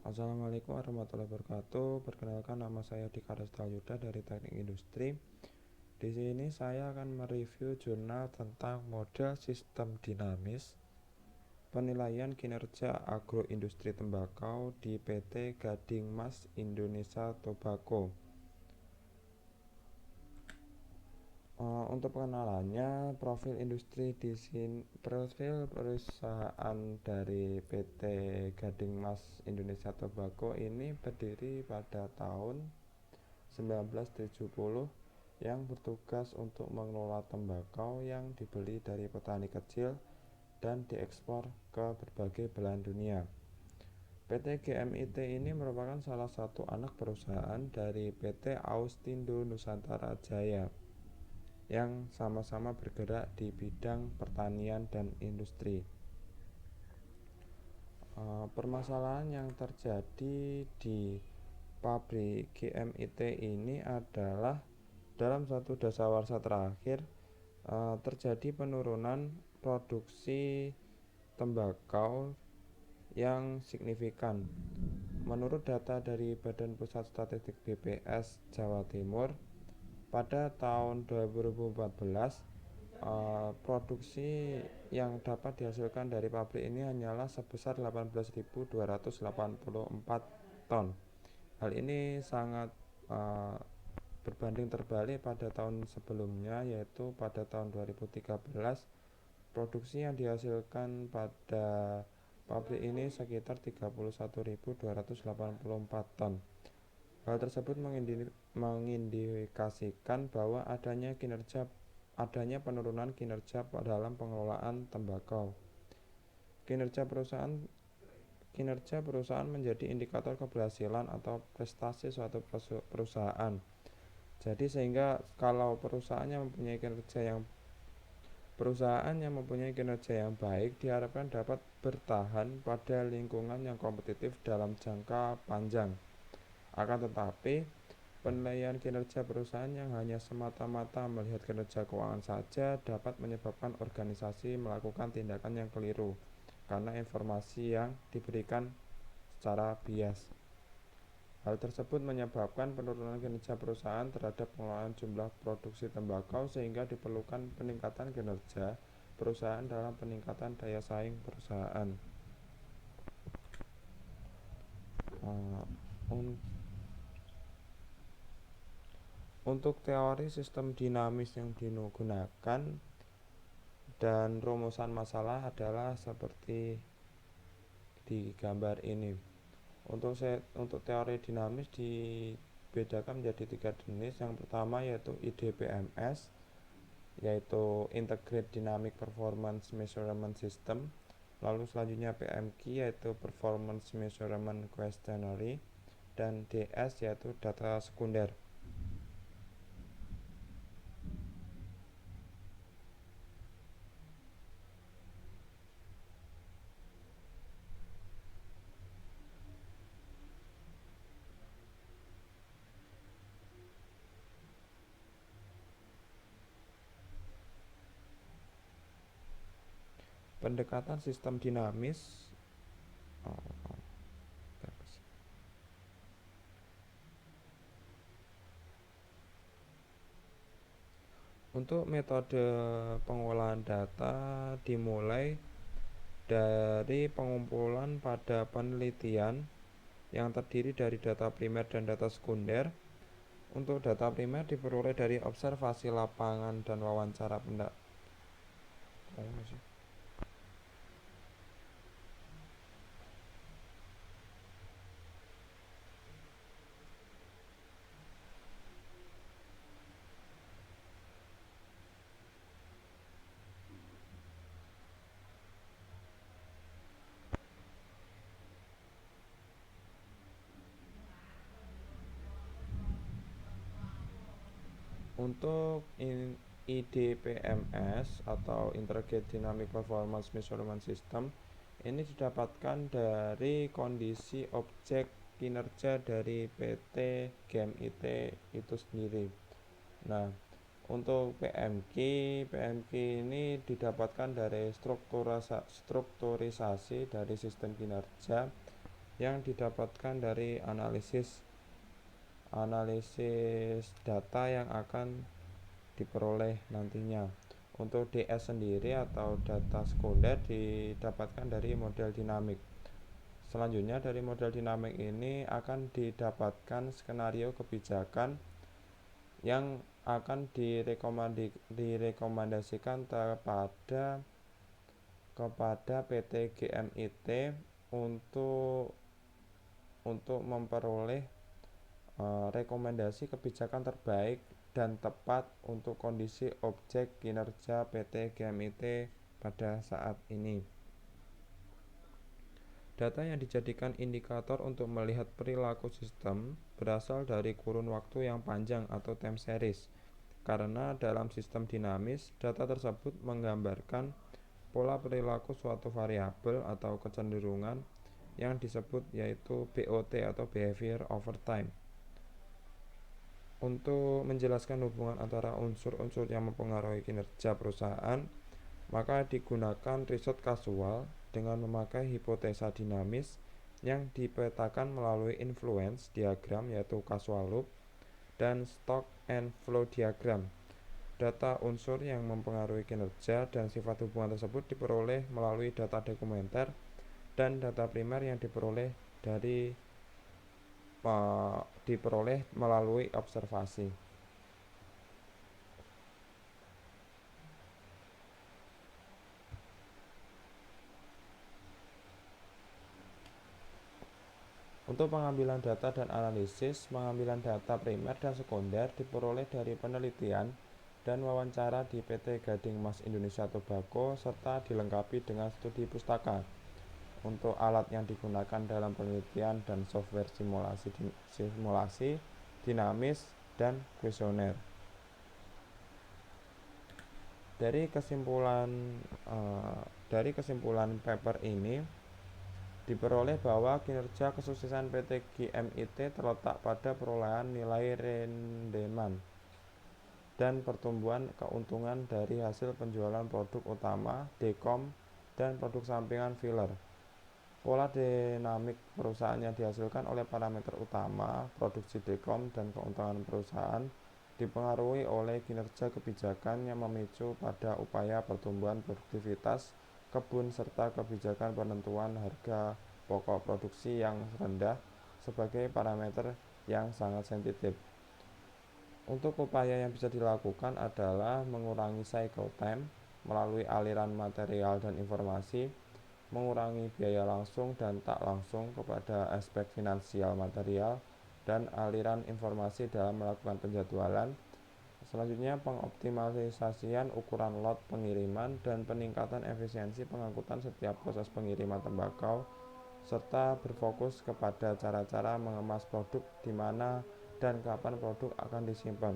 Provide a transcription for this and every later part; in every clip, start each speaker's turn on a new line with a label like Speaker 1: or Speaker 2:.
Speaker 1: Assalamualaikum warahmatullahi wabarakatuh. Perkenalkan, nama saya Dika Restal Yuda dari Teknik Industri. Di sini saya akan mereview jurnal tentang model sistem dinamis penilaian kinerja agroindustri tembakau di PT Gading Mas Indonesia Tobacco. Untuk pengenalannya, profil perusahaan dari PT Gading Mas Indonesia Tobacco ini berdiri pada tahun 1970 yang bertugas untuk mengelola tembakau yang dibeli dari petani kecil dan diekspor ke berbagai belahan dunia. PT GMIT ini merupakan salah satu anak perusahaan dari PT Austindo Nusantara Jaya yang sama-sama bergerak di bidang pertanian dan industri. Permasalahan yang terjadi di pabrik GMIT ini adalah dalam satu dasawarsa terakhir terjadi penurunan produksi tembakau yang signifikan. Menurut data dari Badan Pusat Statistik BPS Jawa Timur, pada tahun 2014 produksi yang dapat dihasilkan dari pabrik ini hanyalah sebesar 18.284 ton. Hal ini sangat berbanding terbalik pada tahun sebelumnya, yaitu pada tahun 2013 produksi yang dihasilkan pada pabrik ini sekitar 31.284 ton. Hal tersebut mengindikasikan bahwa adanya penurunan kinerja dalam pengelolaan tembakau. Kinerja perusahaan menjadi indikator keberhasilan atau prestasi suatu perusahaan. Jadi sehingga kalau perusahaan yang mempunyai kinerja yang baik diharapkan dapat bertahan pada lingkungan yang kompetitif dalam jangka panjang. Akan tetapi, penilaian kinerja perusahaan yang hanya semata-mata melihat kinerja keuangan saja dapat menyebabkan organisasi melakukan tindakan yang keliru karena informasi yang diberikan secara bias. Hal tersebut menyebabkan penurunan kinerja perusahaan terhadap pengelolaan jumlah produksi tembakau, sehingga diperlukan peningkatan kinerja perusahaan dalam peningkatan daya saing perusahaan. Untuk teori sistem dinamis yang digunakan dan rumusan masalah adalah seperti di gambar ini. Untuk teori dinamis dibedakan menjadi 3 jenis. Yang pertama yaitu IDPMS, yaitu Integrated Dynamic Performance Measurement System. Lalu selanjutnya PMQ, yaitu Performance Measurement Questionnaire, dan DS, yaitu data sekunder. Pendekatan sistem dinamis untuk metode pengolahan data dimulai dari pengumpulan pada penelitian yang terdiri dari data primer dan data sekunder. Untuk data primer diperoleh dari observasi lapangan dan wawancara Untuk IDPMS atau Integrated Dynamic Performance Measurement System ini didapatkan dari kondisi objek kinerja dari PT GMIT itu sendiri. Nah, untuk PMQ ini didapatkan dari strukturisasi dari sistem kinerja yang didapatkan dari analisis data yang akan diperoleh nantinya. Untuk DS sendiri atau data sekunder didapatkan dari model dinamik. Selanjutnya dari model dinamik ini akan didapatkan skenario kebijakan yang akan direkomendasikan kepada PT GMIT untuk memperoleh rekomendasi kebijakan terbaik dan tepat untuk kondisi objek kinerja PT GMIT pada saat ini. Data yang dijadikan indikator untuk melihat perilaku sistem berasal dari kurun waktu yang panjang atau time series. Karena dalam sistem dinamis, data tersebut menggambarkan pola perilaku suatu variabel atau kecenderungan yang disebut yaitu BOT atau behavior over time. Untuk menjelaskan hubungan antara unsur-unsur yang mempengaruhi kinerja perusahaan, maka digunakan riset kasual dengan memakai hipotesa dinamis yang dipetakan melalui influence diagram yaitu causal loop dan stock and flow diagram. Data unsur yang mempengaruhi kinerja dan sifat hubungan tersebut diperoleh melalui data dokumenter dan data primer yang diperoleh melalui observasi. Untuk pengambilan data dan analisis, pengambilan data primer dan sekunder diperoleh dari penelitian dan wawancara di PT Gading Mas Indonesia Tobacco serta dilengkapi dengan studi pustaka. Untuk alat yang digunakan dalam penelitian dan software simulasi dinamis dan kuesioner. Dari kesimpulan paper ini diperoleh bahwa kinerja kesuksesan PT GMIT terletak pada perolehan nilai rendeman dan pertumbuhan keuntungan dari hasil penjualan produk utama, dekom, dan produk sampingan filler. Pola dinamik perusahaan yang dihasilkan oleh parameter utama, produksi dekom, dan keuntungan perusahaan dipengaruhi oleh kinerja kebijakan yang memicu pada upaya pertumbuhan produktivitas kebun serta kebijakan penentuan harga pokok produksi yang rendah sebagai parameter yang sangat sensitif. Untuk upaya yang bisa dilakukan adalah mengurangi cycle time melalui aliran material dan informasi, mengurangi biaya langsung dan tak langsung kepada aspek finansial material dan aliran informasi dalam melakukan penjadwalan. Selanjutnya, pengoptimalisasian ukuran lot pengiriman dan peningkatan efisiensi pengangkutan setiap proses pengiriman tembakau, serta berfokus kepada cara-cara mengemas produk di mana dan kapan produk akan disimpan.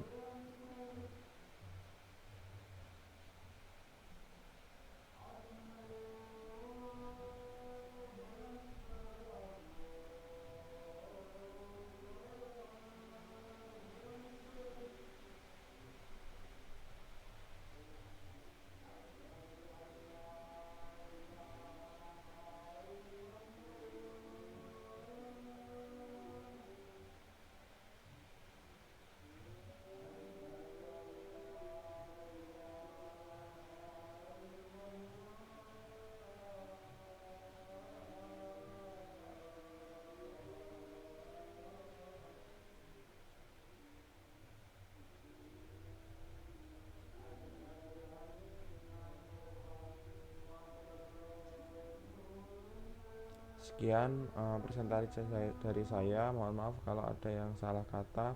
Speaker 1: Sekian presentasi dari saya. Mohon maaf kalau ada yang salah kata.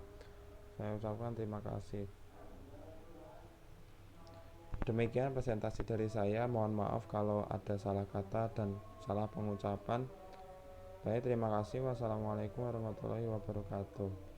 Speaker 1: Saya ucapkan terima kasih. Demikian presentasi dari saya. Mohon maaf kalau ada salah kata dan salah pengucapan. Baik, terima kasih. Wassalamualaikum warahmatullahi wabarakatuh.